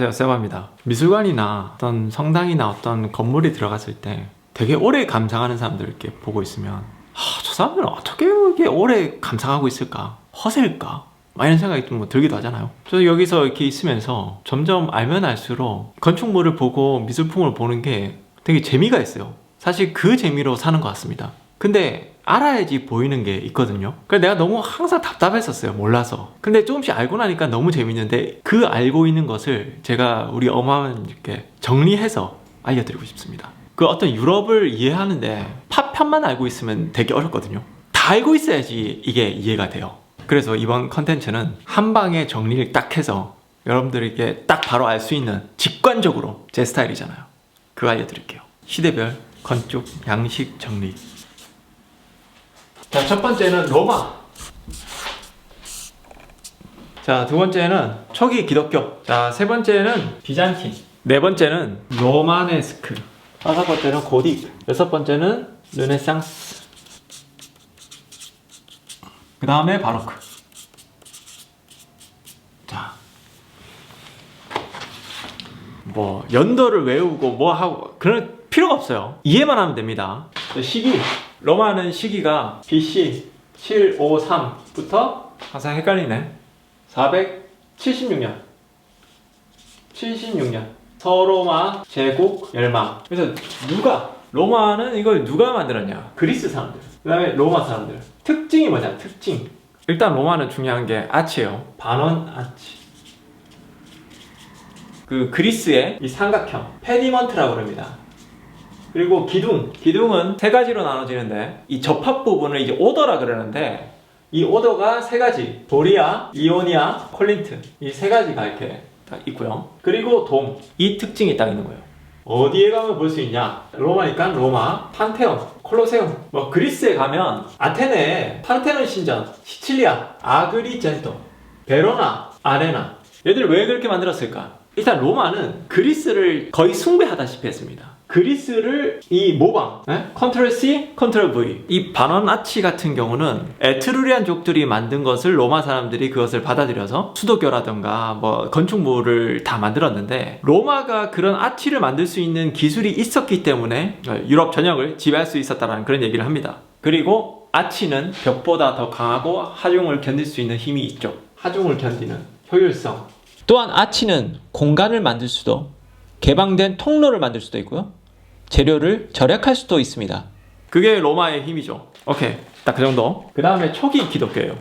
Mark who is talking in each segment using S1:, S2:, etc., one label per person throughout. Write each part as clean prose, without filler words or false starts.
S1: 안녕하세요, 세바입니다. 미술관이나 어떤 성당이나 어떤 건물이 들어갔을 때 되게 오래 감상하는 사람들 이렇게 보고 있으면 저 사람들은 어떻게 이렇게 오래 감상하고 있을까? 허세일까? 막 이런 생각이 좀 들기도 하잖아요. 저 여기서 이렇게 있으면서 점점 알면 알수록 건축물을 보고 미술품을 보는 게 되게 재미가 있어요. 사실 그 재미로 사는 것 같습니다. 근데 알아야지 보이는 게 있거든요. 그래서 내가 너무 항상 답답했었어요. 몰라서. 근데 조금씩 알고 나니까 너무 재밌는데 그 알고 있는 것을 제가 우리 어마어마하게 정리해서 알려드리고 싶습니다. 그 어떤 유럽을 이해하는데 파편만 알고 있으면 되게 어렵거든요. 다 알고 있어야지 이게 이해가 돼요. 그래서 이번 컨텐츠는 한 방에 정리를 딱 해서 여러분들에게 딱 바로 알 수 있는 직관적으로 제 스타일이잖아요. 그거 알려드릴게요. 시대별 건축 양식 정리. 자, 첫 번째는 로마. 자, 두 번째는 초기 기독교. 자, 세 번째는 비잔틴. 네 번째는 로마네스크. 다섯 번째는 고딕. 여섯 번째는 르네상스. 그 다음에 바로크. 자, 뭐 연도를 외우고 뭐 하고 그런 필요가 없어요. 이해만 하면 됩니다. 시기. 로마는 시기가 BC 753부터 항상 헷갈리네. 476년. 76년. 서로마 제국 멸망. 그래서 로마는 이걸 누가 만들었냐? 그리스 사람들. 그 다음에 로마 사람들. 특징이 뭐냐? 특징. 일단 로마는 중요한 게 아치예요. 반원 아치. 그 그리스의 이 삼각형 페디먼트라고 그럽니다. 그리고 기둥은 세 가지로 나눠지는데 이 접합 부분을 이제 오더라 그러는데 이 오더가 세 가지. 도리아, 이오니아, 콜린트. 이 세 가지가 이렇게 딱 있고요. 그리고 돔. 이 특징이 딱 있는 거예요. 어디에 가면 볼 수 있냐? 로마니까 로마, 판테온, 콜로세움. 뭐 그리스에 가면 아테네, 판테논 신전, 시칠리아, 아그리젠토, 베로나, 아레나. 얘들 왜 그렇게 만들었을까? 일단 로마는 그리스를 거의 숭배하다시피 했습니다. 그리스를 이 모방, 컨트롤 C, 컨트롤 V. 이 반원 아치 같은 경우는 에트루리안족들이 만든 것을 로마 사람들이 그것을 받아들여서 수도교라던가 뭐 건축물을 다 만들었는데 로마가 그런 아치를 만들 수 있는 기술이 있었기 때문에 유럽 전역을 지배할 수 있었다는 그런 얘기를 합니다. 그리고 아치는 벽보다 더 강하고 하중을 견딜 수 있는 힘이 있죠. 하중을 견디는 효율성. 또한 아치는 공간을 만들 수도, 개방된 통로를 만들 수도 있고요. 재료를 절약할 수도 있습니다. 그게 로마의 힘이죠. 오케이, 딱 그 정도. 그 다음에 초기 기독교예요.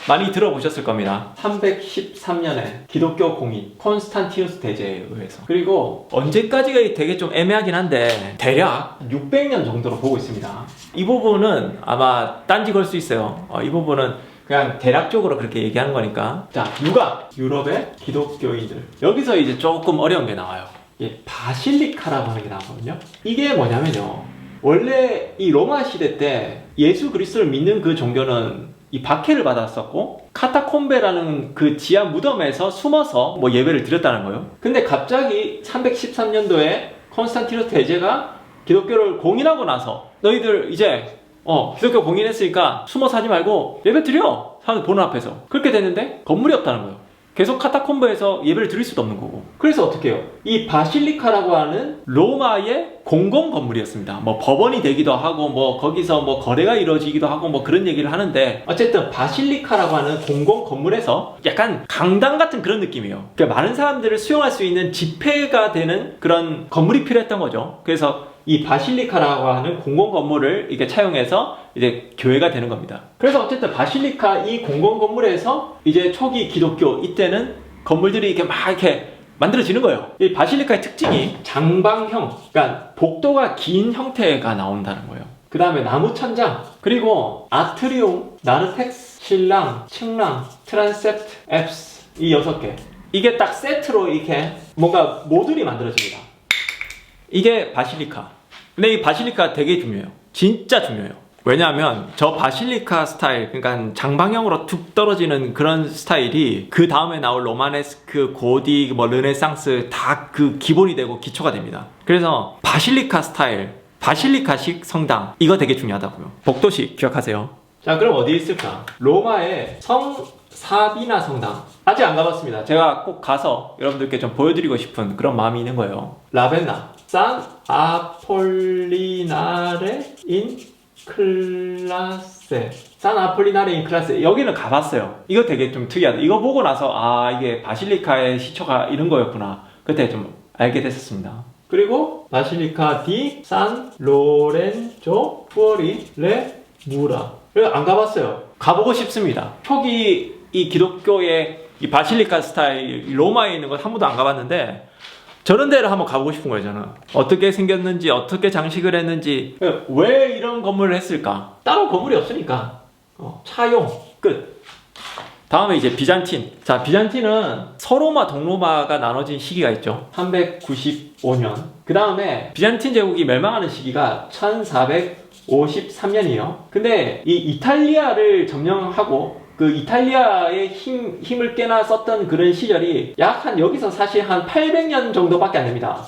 S1: 많이 들어보셨을 겁니다. 313년에 기독교 공인 콘스탄티누스 대제에 의해서. 그리고 언제까지가 되게 좀 애매하긴 한데 대략 600년 정도로 보고 있습니다. 이 부분은 아마 딴지 걸 수 있어요. 이 부분은 그냥 대략적으로 그렇게 얘기하는 거니까. 자, 유럽의 기독교인들. 여기서 이제 조금 어려운 게 나와요. 바실리카라고 하는 게 나오거든요. 이게 뭐냐면요, 원래 이 로마 시대 때 예수 그리스도를 믿는 그 종교는 이 박해를 받았었고 카타콤베라는 그 지하 무덤에서 숨어서 뭐 예배를 드렸다는 거예요. 근데 갑자기 313년도에 콘스탄티누스 대제가 기독교를 공인하고 나서 너희들 이제 기독교 공인했으니까 숨어서 하지 말고 예배 드려! 사람들 보는 앞에서. 그렇게 됐는데 건물이 없다는 거예요. 계속 카타콤베에서 예배를 드릴 수도 없는 거고. 그래서 어떻게 해요? 이 바실리카라고 하는 로마의 공공 건물이었습니다. 뭐 법원이 되기도 하고 뭐 거기서 뭐 거래가 이루어지기도 하고 뭐 그런 얘기를 하는데, 어쨌든 바실리카라고 하는 공공 건물에서 약간 강당 같은 그런 느낌이에요. 그러니까 많은 사람들을 수용할 수 있는 집회가 되는 그런 건물이 필요했던 거죠. 그래서 이 바실리카라고 하는 공공 건물을 이렇게 차용해서 이제 교회가 되는 겁니다. 그래서 어쨌든 바실리카 이 공공 건물에서 이제 초기 기독교 이때는 건물들이 이렇게 막 이렇게 만들어지는 거예요. 이 바실리카의 특징이 장방형, 그러니까 복도가 긴 형태가 나온다는 거예요. 그 다음에 나무 천장, 그리고 아트리움, 나르텍스, 신랑, 측랑, 트란셉트, 앱스, 이 6개. 이게 딱 세트로 이렇게 뭔가 모듈이 만들어집니다. 이게 바실리카. 근데 이 바실리카 되게 중요해요. 진짜 중요해요. 왜냐하면 저 바실리카 스타일, 그러니까 장방형으로 툭 떨어지는 그런 스타일이 그 다음에 나올 로마네스크, 고딕, 뭐 르네상스 다 그 기본이 되고 기초가 됩니다. 그래서 바실리카 스타일, 바실리카식 성당, 이거 되게 중요하다고요. 복도식 기억하세요. 자, 그럼 어디에 있을까? 로마의 성 사비나 성당 아직 안 가봤습니다. 제가 꼭 가서 여러분들께 좀 보여드리고 싶은 그런 마음이 있는 거예요. 라벤나 산 아폴리나레 인 클라세 산 아폴리나레 인 클라세 여기는 가봤어요. 이거 되게 좀 특이하다. 이거 보고 나서 아 이게 바실리카의 시초가 이런 거였구나 그때 좀 알게 됐었습니다. 그리고 바실리카 디 산 로렌조 푸어리 레 무라 안 가봤어요. 가보고 싶습니다. 초기 이 기독교의 이 바실리카 스타일 로마에 있는 건 한 번도 안 가봤는데 저런 데를 한번 가보고 싶은 거예요. 저는 어떻게 생겼는지 어떻게 장식을 했는지 왜 이런 건물을 했을까. 따로 건물이 없으니까 차용 끝. 다음에 이제 비잔틴. 자, 비잔틴은 서로마 동로마가 나눠진 시기가 있죠. 395년. 그 다음에 비잔틴 제국이 멸망하는 시기가 1453년이에요. 근데 이 이탈리아를 점령하고 그 이탈리아의 힘을 꽤나 썼던 그런 시절이 약 한 여기서 사실 한 800년 정도밖에 안 됩니다.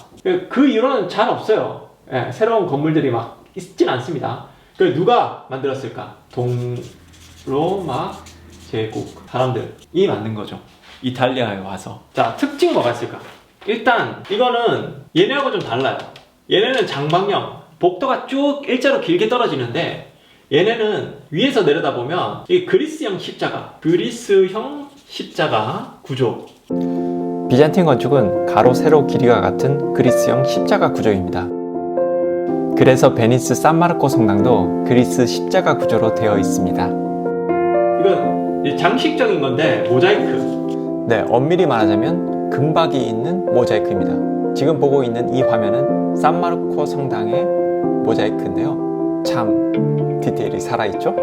S1: 그 이후로는 잘 없어요. 예, 새로운 건물들이 막 있진 않습니다. 그 누가 만들었을까? 동로마 제국 사람들이 만든 거죠. 이탈리아에 와서. 자, 특징 뭐가 있을까? 일단 이거는 얘네하고 좀 달라요. 얘네는 장방형 복도가 쭉 일자로 길게 떨어지는데 얘네는 위에서 내려다보면 이 그리스형 십자가 구조.
S2: 비잔틴 건축은 가로 세로 길이가 같은 그리스형 십자가 구조입니다. 그래서 베니스 산마르코 성당도 그리스 십자가 구조로 되어 있습니다.
S1: 이건 장식적인 건데 모자이크.
S2: 네, 엄밀히 말하자면 금박이 있는 모자이크입니다. 지금 보고 있는 이 화면은 산마르코 성당의 모자이크인데요. 참 디테일이 살아있죠?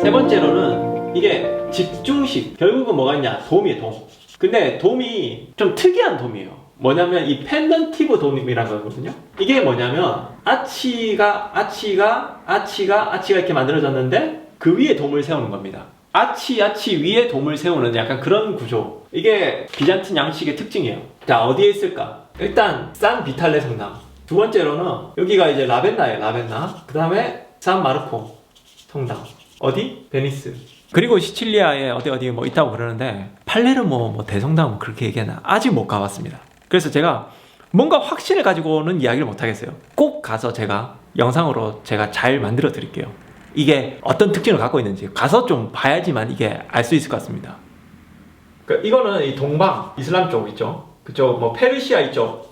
S1: 세 번째로는 이게 집중식. 결국은 뭐가 있냐? 돔이에요, 돔. 근데 돔이 좀 특이한 돔이에요. 뭐냐면 이 펜던티브 돔이라는 거거든요. 이게 뭐냐면 아치가 이렇게 만들어졌는데 그 위에 돔을 세우는 겁니다. 아치 위에 돔을 세우는 약간 그런 구조. 이게 비잔틴 양식의 특징이에요. 자, 어디에 있을까? 일단 산 비탈레 성당. 두 번째로는 여기가 이제 라벤나예요. 라벤나. 그 다음에 산 마르코 성당. 어디? 베니스. 그리고 시칠리아에 어디 뭐 있다고 그러는데 팔레르모 대성당 뭐 그렇게 얘기하나 아직 못 가봤습니다. 그래서 제가 뭔가 확신을 가지고는 이야기를 못 하겠어요. 꼭 가서 제가 영상으로 제가 잘 만들어 드릴게요. 이게 어떤 특징을 갖고 있는지 가서 좀 봐야지만 이게 알 수 있을 것 같습니다. 이거는 이 동방 이슬람 쪽 있죠. 그쪽 뭐 페르시아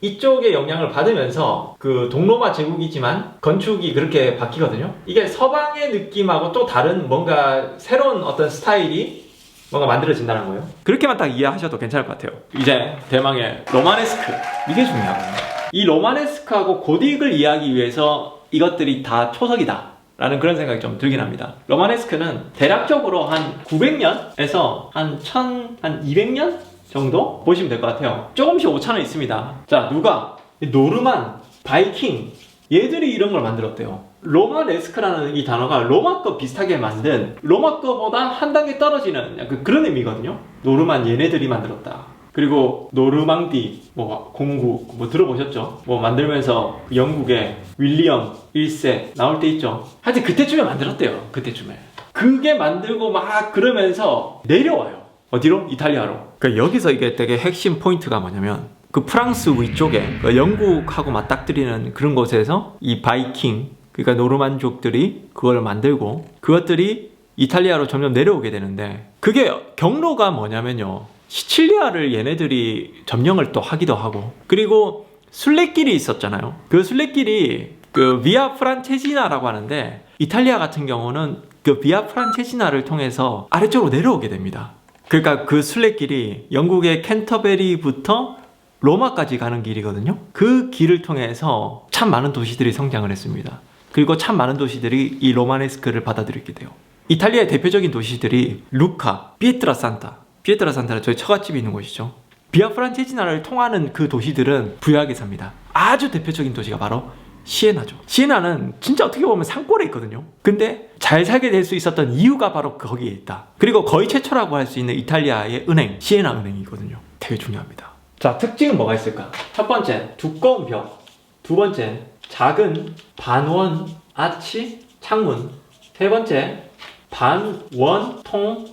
S1: 이쪽의 영향을 받으면서 그 동로마 제국이지만 건축이 그렇게 바뀌거든요. 이게 서방의 느낌하고 또 다른 뭔가 새로운 어떤 스타일이 뭔가 만들어진다는 거예요. 그렇게만 딱 이해하셔도 괜찮을 것 같아요. 이제 대망의 로마네스크. 이게 중요하거든요. 이 로마네스크하고 고딕을 이해하기 위해서 이것들이 다 초석이다 라는 그런 생각이 좀 들긴 합니다. 로마네스크는 대략적으로 한 900년에서 한 1200년 정도 보시면 될 것 같아요. 조금씩 오차는 있습니다. 자, 누가? 노르만, 바이킹 얘들이 이런 걸 만들었대요. 로마네스크라는 이 단어가 로마 거 비슷하게 만든 로마 거보다 한 단계 떨어지는 약간 그런 의미거든요. 노르만 얘네들이 만들었다. 그리고 노르망디 공국 들어보셨죠? 만들면서 영국의 윌리엄 1세 나올 때 있죠. 하여튼 그때쯤에 만들었대요. 그때쯤에 그게 만들고 막 그러면서 내려와요. 어디로? 이탈리아로. 그러니까 여기서 이게 되게 핵심 포인트가 뭐냐면 그 프랑스 위쪽에 그 영국하고 맞닥뜨리는 그런 곳에서 이 바이킹 그러니까 노르만족들이 그걸 만들고 그것들이 이탈리아로 점점 내려오게 되는데 그게 경로가 뭐냐면요. 시칠리아를 얘네들이 점령을 또 하기도 하고 그리고 순례길이 있었잖아요. 그 순례길이 그 비아 프란체지나라고 하는데 이탈리아 같은 경우는 그 비아 프란체지나를 통해서 아래쪽으로 내려오게 됩니다. 그러니까 그 순례길이 영국의 캔터베리부터 로마까지 가는 길이거든요. 그 길을 통해서 참 많은 도시들이 성장을 했습니다. 그리고 참 많은 도시들이 이 로마네스크를 받아들이게 돼요. 이탈리아의 대표적인 도시들이 루카, 피에트라산타는 저희 처갓집이 있는 곳이죠. 비아 프란체지나를 통하는 그 도시들은 부유하게 삽니다. 아주 대표적인 도시가 바로 시에나죠. 시에나는 진짜 어떻게 보면 산골에 있거든요. 근데 잘 살게 될 수 있었던 이유가 바로 거기에 있다. 그리고 거의 최초라고 할 수 있는 이탈리아의 은행, 시에나 은행이거든요. 되게 중요합니다. 자, 특징은 뭐가 있을까? 첫 번째, 두꺼운 벽. 두 번째, 작은 반원 아치 창문. 세 번째, 반원통형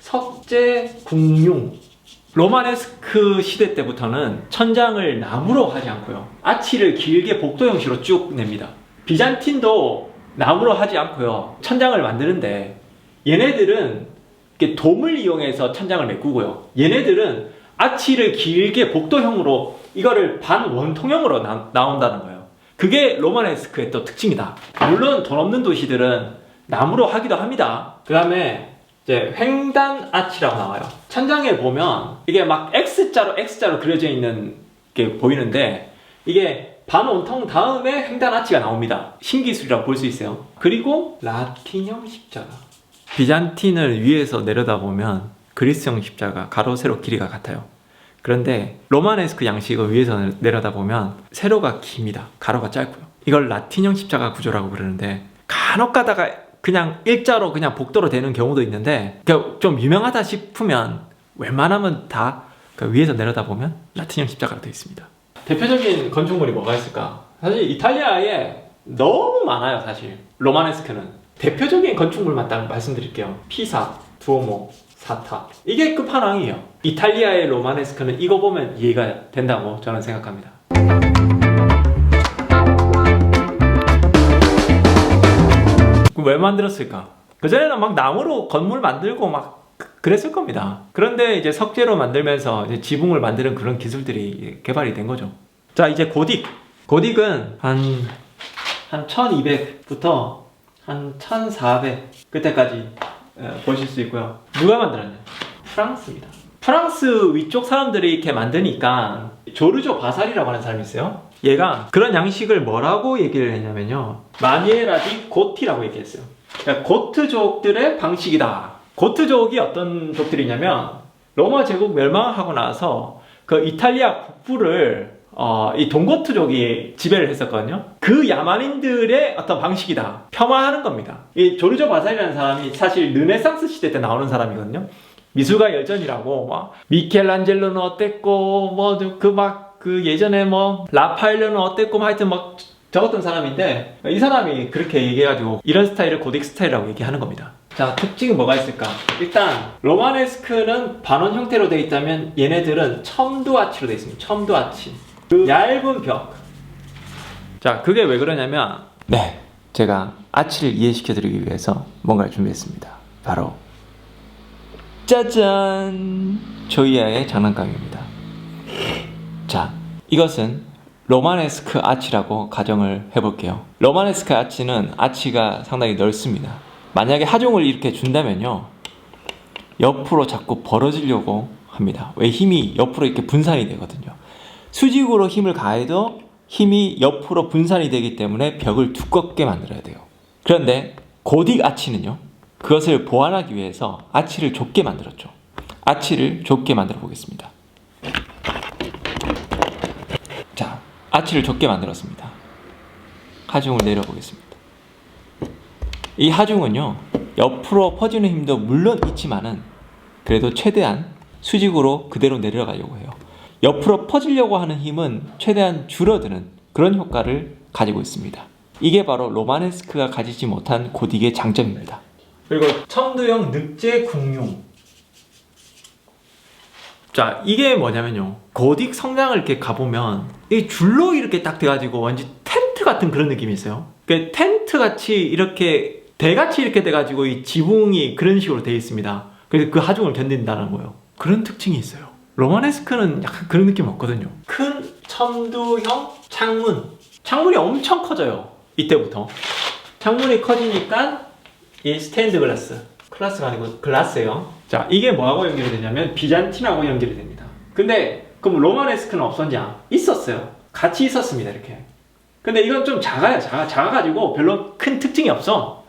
S1: 석재 궁융. 로마네스크 시대 때부터는 천장을 나무로 하지 않고요. 아치를 길게 복도 형식으로 쭉 냅니다. 비잔틴도 나무로 하지 않고요. 천장을 만드는데 얘네들은 이렇게 돔을 이용해서 천장을 메꾸고요. 얘네들은 아치를 길게 복도형으로 이거를 반원통형으로 나온다는 거예요. 그게 로마네스크의 또 특징이다. 물론 돈 없는 도시들은 나무로 하기도 합니다. 그 다음에 이제 횡단 아치라고 나와요. 천장에 보면 이게 막 X자로 그려져 있는 게 보이는데 이게 반원통 다음에 횡단 아치가 나옵니다. 신기술이라고 볼 수 있어요. 그리고 라틴형 십자가. 비잔틴을 위에서 내려다보면 그리스형 십자가 가로 세로 길이가 같아요. 그런데 로마네스크 양식을 위에서 내려다보면 세로가 깁니다. 가로가 짧고요. 이걸 라틴형 십자가 구조라고 부르는데 간혹 가다가 그냥 일자로 그냥 복도로 되는 경우도 있는데 좀 유명하다 싶으면 웬만하면 다 위에서 내려다보면 라틴형 십자가로 되어 있습니다. 대표적인 건축물이 뭐가 있을까? 사실 이탈리아에 너무 많아요. 사실 로마네스크는 대표적인 건축물만 딱 말씀드릴게요. 피사, 두오모, 사탑. 이게 끝판왕이에요. 이탈리아의 로마네스크는 이거 보면 이해가 된다고 저는 생각합니다. 왜 만들었을까? 그전에는 막 나무로 건물 만들고 막 그랬을 겁니다. 그런데 이제 석재로 만들면서 이제 지붕을 만드는 그런 기술들이 개발이 된 거죠. 자, 이제 고딕. 고딕은 한 1200부터 한 1400 그때까지 보실 수 있고요. 누가 만들었냐? 프랑스입니다. 프랑스 위쪽 사람들이 이렇게 만드니까 조르조 바살이라고 하는 사람이 있어요. 얘가 그런 양식을 뭐라고 얘기를 했냐면요, 마니에라 디 고티라고 얘기했어요. 그러니까 고트족들의 방식이다. 고트족이 어떤 족들이냐면 로마 제국 멸망하고 나서 그 이탈리아 북부를 이 동고트족이 지배를 했었거든요. 그 야만인들의 어떤 방식이다. 폄하하는 겁니다. 이 조르조 바살이라는 사람이 사실 르네상스 시대 때 나오는 사람이거든요. 미술가 열전이라고 막 미켈란젤로는 어땠고 뭐 그 예전에 뭐 라파엘로는 어땠고 하여튼 막 적었던 사람인데 이 사람이 그렇게 얘기해가지고 이런 스타일을 고딕 스타일이라고 얘기하는 겁니다. 자, 특징이 뭐가 있을까? 일단 로마네스크는 반원 형태로 되어 있다면 얘네들은 첨두 아치로 되어 있습니다. 첨두 아치. 그 얇은 벽. 자, 그게 왜 그러냐면 제가 아치를 이해시켜드리기 위해서 뭔가를 준비했습니다. 바로 짜잔! 조이아의 장난감입니다. 자, 이것은 로마네스크 아치라고 가정을 해볼게요. 로마네스크 아치는 아치가 상당히 넓습니다. 만약에 하중을 이렇게 준다면요, 옆으로 자꾸 벌어지려고 합니다. 왜? 힘이 옆으로 이렇게 분산이 되거든요. 수직으로 힘을 가해도 힘이 옆으로 분산이 되기 때문에 벽을 두껍게 만들어야 돼요. 그런데 고딕 아치는요, 그것을 보완하기 위해서 아치를 좁게 만들었죠. 아치를 좁게 만들어 보겠습니다. 자, 아치를 좁게 만들었습니다. 하중을 내려보겠습니다. 이 하중은요, 옆으로 퍼지는 힘도 물론 있지만은 그래도 최대한 수직으로 그대로 내려가려고 해요. 옆으로 퍼지려고 하는 힘은 최대한 줄어드는 그런 효과를 가지고 있습니다. 이게 바로 로마네스크가 가지지 못한 고딕의 장점입니다. 그리고 첨두형 늑제 궁융. 자, 이게 뭐냐면요, 고딕 성당을 이렇게 가보면 이 줄로 이렇게 딱 돼가지고 완전 텐트 같은 그런 느낌이 있어요. 그 텐트 같이 이렇게 대같이 이렇게 돼가지고 이 지붕이 그런 식으로 되어 있습니다. 그래서 그 하중을 견딘다는 거예요. 그런 특징이 있어요. 로마네스크는 약간 그런 느낌 없거든요. 큰 첨두형 창문이 엄청 커져요. 이때부터 창문이 커지니까 이 스테인드 클라스가 아니고 글라스예요. 자, 이게 뭐하고 연결이 되냐면 비잔틴하고 연결이 됩니다. 근데 그럼 로마네스크는 없었냐? 있었어요. 같이 있었습니다. 이렇게. 근데 이건 좀 작아가지고 별로 큰 특징이 없어.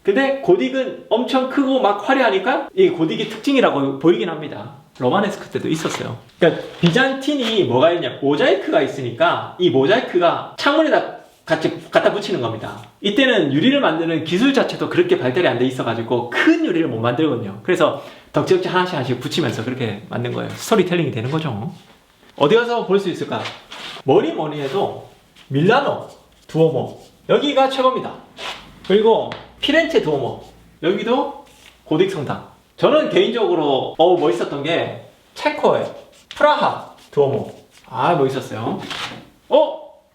S1: 근데 고딕은 엄청 크고 막 화려하니까 이게 고딕의 특징이라고 보이긴 합니다. 로마네스크 때도 있었어요. 그러니까 비잔틴이 뭐가 있냐, 모자이크가 있으니까 이 모자이크가 창문에다 같이 갖다 붙이는 겁니다. 이때는 유리를 만드는 기술 자체도 그렇게 발달이 안 돼 있어가지고 큰 유리를 못 만들거든요. 그래서 덕지덕지 하나씩 붙이면서 그렇게 만든 거예요. 스토리텔링이 되는 거죠. 어디 가서 볼 수 있을까? 뭐니 해도 밀라노 두오모, 여기가 최고입니다. 그리고 피렌체 두오모, 여기도 고딕 성당. 저는 개인적으로 멋있었던 게 체코의 프라하 두오모. 멋있었어요.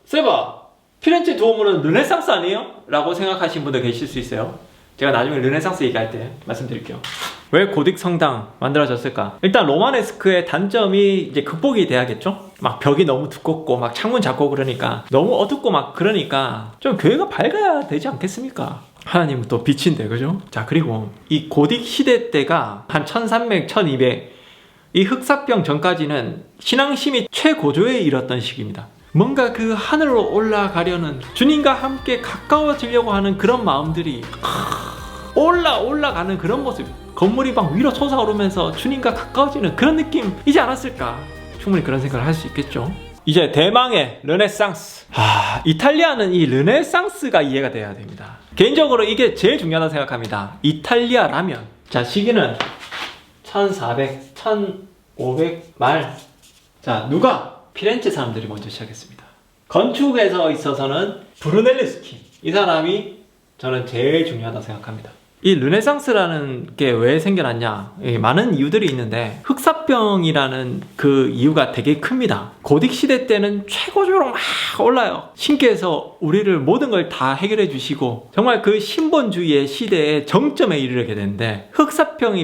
S1: 세바, 피렌체 두오모는 르네상스 아니에요? 라고 생각하시는 분들 계실 수 있어요. 제가 나중에 르네상스 얘기할 때 말씀드릴게요. 왜 고딕 성당 만들어졌을까? 일단 로마네스크의 단점이 이제 극복이 돼야겠죠? 막 벽이 너무 두껍고 막 창문 작고 그러니까 너무 어둡고 막 그러니까 좀 교회가 밝아야 되지 않겠습니까? 하나님은 또 빛인데, 그죠? 자, 그리고 이 고딕 시대 때가 한 1300, 1200 이 흑사병 전까지는 신앙심이 최고조에 이뤘던 시기입니다. 뭔가 그 하늘로 올라가려는, 주님과 함께 가까워지려고 하는 그런 마음들이 올라가는 그런 모습, 건물이 막 위로 솟아오르면서 주님과 가까워지는 그런 느낌이지 않았을까? 충분히 그런 생각을 할 수 있겠죠. 이제 대망의 르네상스. 이탈리아는 이 르네상스가 이해가 돼야 됩니다. 개인적으로 이게 제일 중요하다고 생각합니다. 이탈리아라면, 자, 시기는 1400, 1500 말. 자, 누가? 피렌체 사람들이 먼저 시작했습니다. 건축에서 있어서는 브루넬레스키, 이 사람이 저는 제일 중요하다고 생각합니다. 이 르네상스라는 게 왜 생겨났냐? 많은 이유들이 있는데 흑사병이라는 그 이유가 되게 큽니다. 고딕 시대 때는 최고조로 막 올라요. 신께서 우리를 모든 걸 다 해결해 주시고 정말 그 신본주의의 시대의 정점에 이르게 되는데,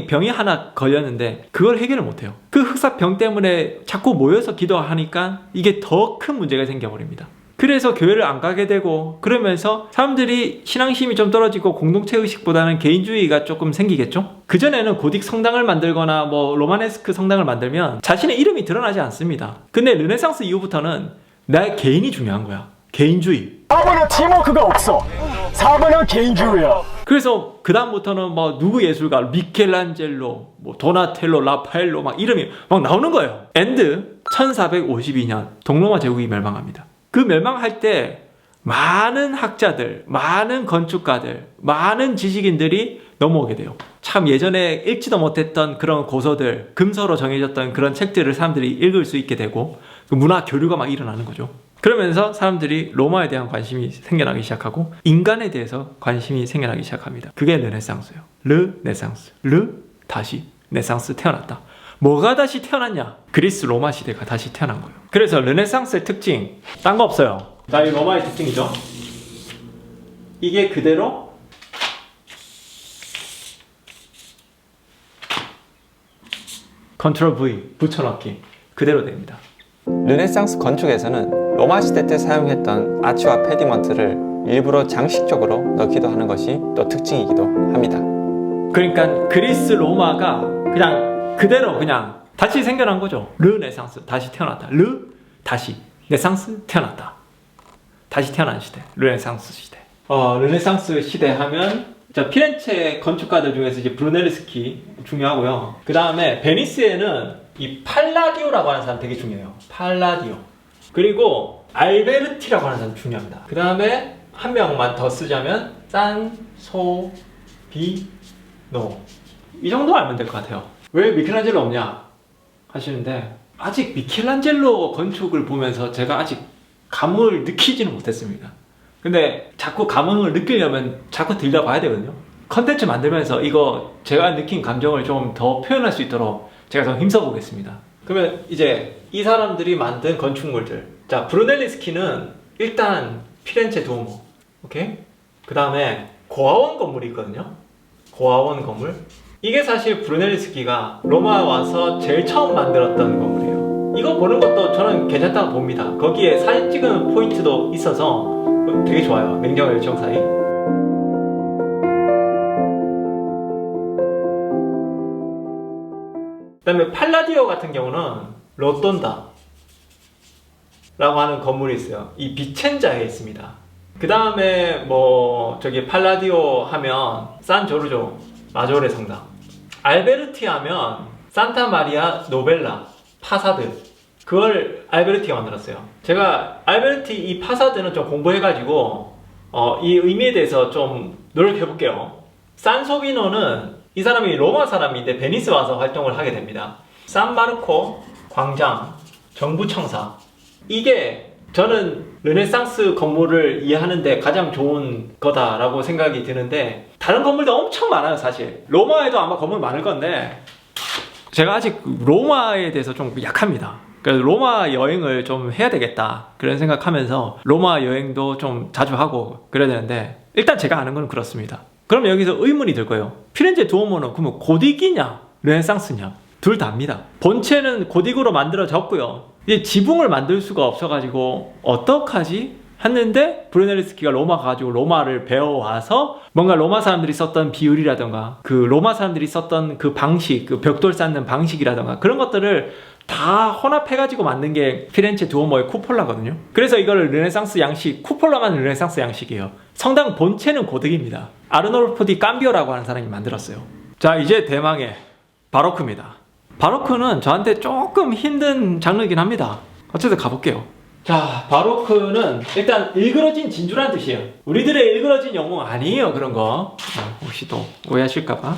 S1: 병이 하나 걸렸는데 그걸 해결을 못해요. 그 흑사병 때문에 자꾸 모여서 기도하니까 이게 더 큰 문제가 생겨버립니다. 그래서 교회를 안 가게 되고, 그러면서 사람들이 신앙심이 좀 떨어지고 공동체 의식보다는 개인주의가 조금 생기겠죠? 그전에는 고딕 성당을 만들거나 뭐 로마네스크 성당을 만들면 자신의 이름이 드러나지 않습니다. 근데 르네상스 이후부터는 내 개인이 중요한 거야. 개인주의.
S3: 4번은 팀워크가 없어. 4번은 개인주의야.
S1: 그래서 그 다음부터는 뭐 누구 예술가, 미켈란젤로, 뭐 도나텔로, 라파엘로 막 이름이 막 나오는 거예요. 엔드 1452년 동로마 제국이 멸망합니다. 그 멸망할 때 많은 학자들, 많은 건축가들, 많은 지식인들이 넘어오게 돼요. 참 예전에 읽지도 못했던 그런 고서들, 금서로 정해졌던 그런 책들을 사람들이 읽을 수 있게 되고, 그 문화 교류가 막 일어나는 거죠. 그러면서 사람들이 로마에 대한 관심이 생겨나기 시작하고 인간에 대해서 관심이 생겨나기 시작합니다. 그게 르네상스예요. 르네상스. 다시 네상스, 태어났다. 뭐가 다시 태어났냐? 그리스 로마 시대가 다시 태어난 거예요. 그래서 르네상스의 특징, 딴 거 없어요. 자, 이 로마의 특징이죠. 이게 그대로 컨트롤 V 붙여넣기 그대로 됩니다.
S2: 르네상스 건축에서는 로마 시대 때 사용했던 아치와 페디먼트를 일부러 장식적으로 넣기도 하는 것이 또 특징이기도 합니다.
S1: 그러니까 그리스 로마가 그냥 그대로 그냥 다시 생겨난 거죠. 르네상스, 다시 태어났다. 다시 네상스, 태어났다. 다시 태어난 시대, 르네상스 시대. 르네상스 시대 하면 피렌체 건축가들 중에서 이제 브루넬레스키 중요하고요. 그 다음에 베니스에는 이 팔라디오라고 하는 사람 되게 중요해요. 팔라디오. 그리고 알베르티라고 하는 사람 중요합니다. 그 다음에 한 명만 더 쓰자면 산소비노. 이 정도 알면 될 것 같아요. 왜 미켈란젤로 없냐 하시는데, 아직 미켈란젤로 건축을 보면서 제가 아직 감흥을 느끼지는 못했습니다. 근데 자꾸 감흥을 느끼려면 자꾸 들려봐야 되거든요. 컨텐츠 만들면서 이거 제가 느낀 감정을 좀 더 표현할 수 있도록 제가 더 힘써 보겠습니다. 그러면 이제 이 사람들이 만든 건축물들, 자, 브루넬레스키는 일단 피렌체 두오모, 오케이? 그 다음에 고아원 건물이 있거든요. 고아원 건물. 이게 사실 브루넬레스키가 로마 와서 제일 처음 만들었던 건물이에요. 이거 보는 것도 저는 괜찮다고 봅니다. 거기에 사진 찍은 포인트도 있어서 되게 좋아요. 맹정과 열정 사이. 그 다음에 팔라디오 같은 경우는 로톤다 라고 하는 건물이 있어요. 이 비첸자에 있습니다. 그 다음에 뭐 저기 팔라디오 하면 산조르조 마조레 성당, 알베르티 하면 산타 마리아 노벨라 파사드, 그걸 알베르티가 만들었어요. 제가 알베르티 이 파사드는 좀 공부해가지고 이 의미에 대해서 좀 노력해볼게요. 산소비노는 이 사람이 로마 사람인데 베니스 와서 활동을 하게 됩니다. 산마르코 광장 정부청사, 이게 저는 르네상스 건물을 이해하는데 가장 좋은 거다라고 생각이 드는데 다른 건물도 엄청 많아요 사실. 로마에도 아마 건물 많을 건데 제가 아직 로마에 대해서 좀 약합니다. 그래서 로마 여행을 좀 해야 되겠다 그런 생각하면서 로마 여행도 좀 자주 하고 그래야 되는데 일단 제가 아는 건 그렇습니다. 그럼 여기서 의문이 들 거예요. 피렌체 두오모는 그러면 고딕이냐 르네상스냐 둘 다입니다. 본체는 고딕으로 만들어졌고요. 이제 지붕을 만들 수가 없어가지고 어떡하지? 했는데 브루넬리스키가 로마 가가지고 로마를 배워와서 뭔가 로마 사람들이 썼던 비율이라던가 그 로마 사람들이 썼던 그 방식, 그 벽돌 쌓는 방식이라던가 그런 것들을 다 혼합해가지고 만든 게 피렌체 두오모의 쿠폴라거든요. 그래서 이거를 르네상스 양식, 쿠폴라만 르네상스 양식이에요. 성당 본체는 고딕입니다. 아르놀포 디 캄비오라고 하는 사람이 만들었어요. 자, 이제 대망의 바로크입니다. 바로크는 저한테 조금 힘든 장르이긴 합니다. 어쨌든 가볼게요. 자, 바로크는 일단 일그러진 진주란 뜻이에요. 우리들의 일그러진 영웅 아니에요 그런 거. 혹시 또 오해하실까봐.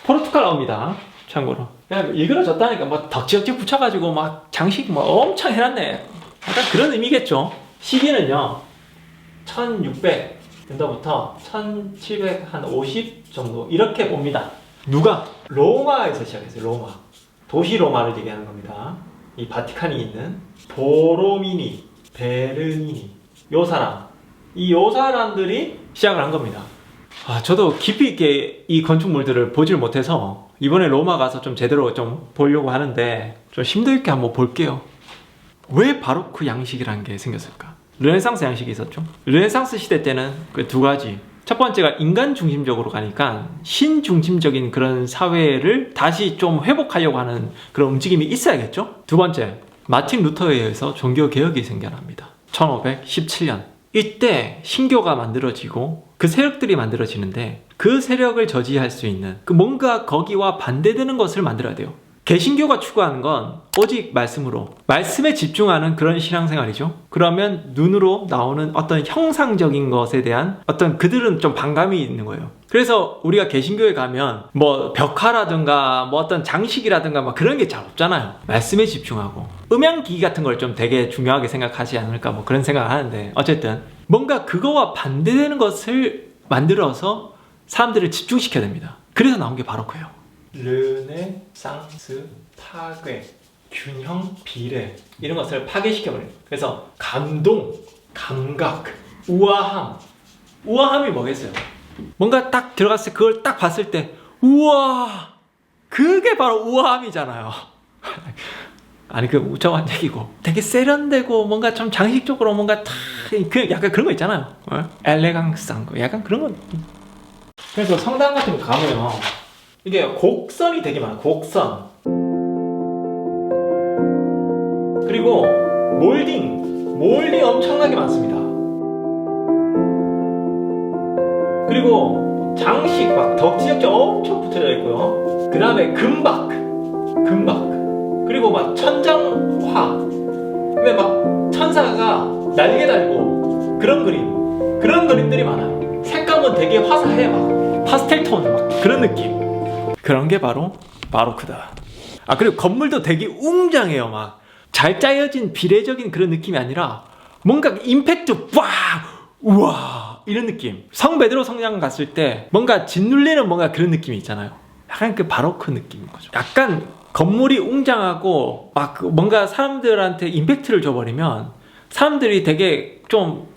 S1: 포르투갈어입니다. 참고로. 그냥 일그러졌다니까 뭐 덕지덕지 붙여가지고 막 장식 뭐 엄청 해놨네. 약간 그런 의미겠죠. 시기는요 1600년도부터 1750 정도 이렇게 봅니다. 누가? 로마에서 시작했어요. 로마. 도시 로마를 얘기하는 겁니다. 이 바티칸이 있는 보로미니, 베르니니 요 사람들이 시작을 한 겁니다. 저도 깊이 있게 이 건축물들을 보질 못해서 이번에 로마 가서 좀 제대로 좀 보려고 하는데 좀 심도 있게 한번 볼게요. 왜 바로크 양식이라는 게 생겼을까? 르네상스 양식이 있었죠. 르네상스 시대 때는 그 두 가지. 첫 번째가 인간 중심적으로 가니까 신 중심적인 그런 사회를 다시 좀 회복하려고 하는 그런 움직임이 있어야겠죠. 두 번째, 마틴 루터에 의해서 종교개혁이 생겨납니다. 1517년. 이때 신교가 만들어지고 그 세력들이 만들어지는데 그 세력을 저지할 수 있는 그 뭔가 거기와 반대되는 것을 만들어야 돼요. 개신교가 추구하는 건 오직 말씀으로 말씀에 집중하는 그런 신앙생활이죠. 그러면 눈으로 나오는 어떤 형상적인 것에 대한 어떤 그들은 좀 반감이 있는 거예요. 그래서 우리가 개신교에 가면 뭐 벽화라든가 뭐 어떤 장식이라든가 뭐 그런 게 잘 없잖아요. 말씀에 집중하고 음향기기 같은 걸 좀 되게 중요하게 생각하지 않을까 뭐 그런 생각을 하는데 어쨌든 뭔가 그거와 반대되는 것을 만들어서 사람들을 집중시켜야 됩니다. 그래서 나온 게 바로크예요. 르네상스 파괴, 균형, 비례 이런 것을 파괴시켜버려요. 그래서 감동, 감각, 우아함이 뭐겠어요? 뭔가 딱 들어갔을 때 그걸 딱 봤을 때 우와, 그게 바로 우아함이잖아요. 아니 그 우정한 얘기고 되게 세련되고 뭔가 좀 장식적으로 뭔가 그 약간 그런 거 있잖아요. 엘레강스한 거 약간 그런 거. 그래서 성당 같은 거 가면요 이게 곡선이 되게 많아요. 곡선. 그리고 몰딩 엄청나게 많습니다. 그리고 장식 막 덕지덕지 엄청 붙여져 있고요. 그 다음에 금박 그리고 막 천장화. 근데 막 천사가 날개 달고 그런 그림들이 많아요. 색감은 되게 화사해. 막 파스텔 톤 막 그런 느낌. 그런 게 바로 바로크다. 그리고 건물도 되게 웅장해요. 막 잘 짜여진 비례적인 그런 느낌이 아니라 뭔가 임팩트 우와 이런 느낌. 성 베드로 성당 갔을 때 뭔가 짓눌리는 뭔가 그런 느낌이 있잖아요. 약간 그 바로크 느낌인 거죠. 약간 건물이 웅장하고 막 뭔가 사람들한테 임팩트를 줘버리면 사람들이 되게 좀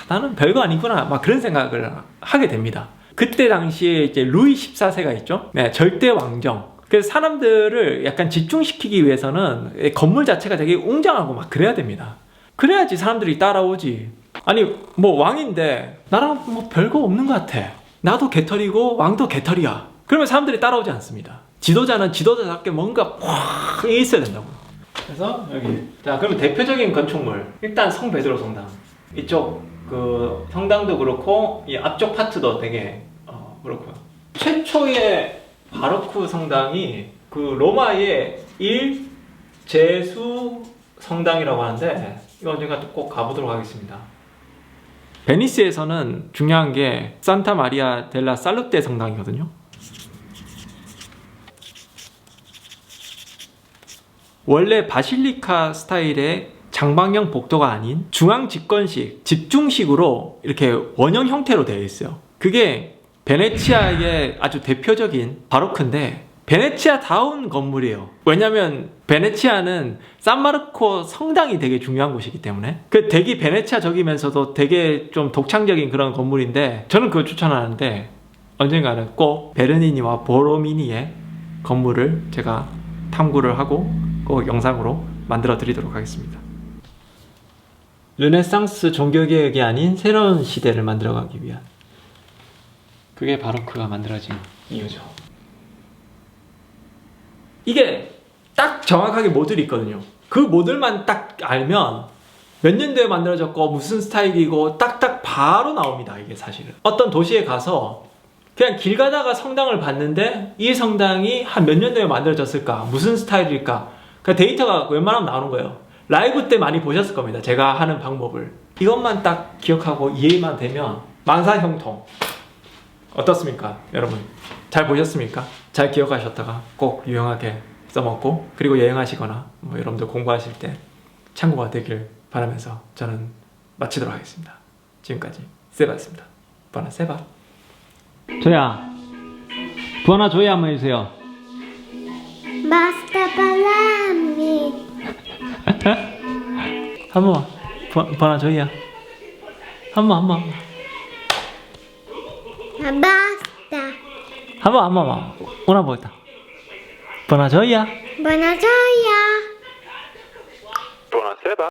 S1: 나는 별거 아니구나 막 그런 생각을 하게 됩니다. 그때 당시에 이제 루이 14세가 있죠. 네, 절대 왕정. 그래서 사람들을 약간 집중시키기 위해서는 건물 자체가 되게 웅장하고 막 그래야 됩니다. 그래야지 사람들이 따라오지. 아니 뭐 왕인데 나랑 뭐 별거 없는 것 같아. 나도 개털이고 왕도 개털이야. 그러면 사람들이 따라오지 않습니다. 지도자는 지도자답게 뭔가 확 있어야 된다고. 그래서 여기 자 그러면 대표적인 건축물 일단 성 베드로 성당. 이쪽 그 성당도 그렇고 이 앞쪽 파트도 되게 그렇고요. 최초의 바로크 성당이 그 로마의 일제수 성당이라고 하는데 이거 언젠가 또 꼭 가보도록 하겠습니다. 베니스에서는 중요한 게 산타 마리아 델라 살루테 성당이거든요. 원래 바실리카 스타일의 장방형 복도가 아닌 중앙 집권식, 집중식으로 이렇게 원형 형태로 되어 있어요. 그게 베네치아의 아주 대표적인 바로크인데 베네치아다운 건물이에요. 왜냐면 베네치아는 산마르코 성당이 되게 중요한 곳이기 때문에 그 되게 베네치아적이면서도 되게 좀 독창적인 그런 건물인데 저는 그걸 추천하는데 언젠가는 꼭 베르니니와 보로미니의 건물을 제가 탐구를 하고 꼭 영상으로 만들어 드리도록 하겠습니다. 르네상스 종교개혁이 아닌 새로운 시대를 만들어가기 위한 그게 바로크가 만들어진 이유죠. 이게 딱 정확하게 모듈이 있거든요. 그 모듈만 딱 알면 몇 년도에 만들어졌고 무슨 스타일이고 딱딱 바로 나옵니다. 이게 사실은 어떤 도시에 가서 그냥 길 가다가 성당을 봤는데 이 성당이 한 몇 년도에 만들어졌을까, 무슨 스타일일까, 그 데이터가 웬만하면 나오는 거예요. 라이브 때 많이 보셨을 겁니다. 제가 하는 방법을. 이것만 딱 기억하고 이해만 되면 만사형통. 어떻습니까 여러분? 잘 보셨습니까? 잘 기억하셨다가 꼭 유용하게 써먹고 그리고 여행하시거나 뭐 여러분들 공부하실 때 참고가 되길 바라면서 저는 마치도록 하겠습니다. 지금까지 세바였습니다. 부하나 세바. 조야, 부하나 조야 한번 해주세요.
S4: Basta parlarmi.
S1: 한 번만. 부하나 조야. 한 번만.
S4: Basta.
S1: 한 번만. una volta. Buona gioia.
S4: Buona gioia.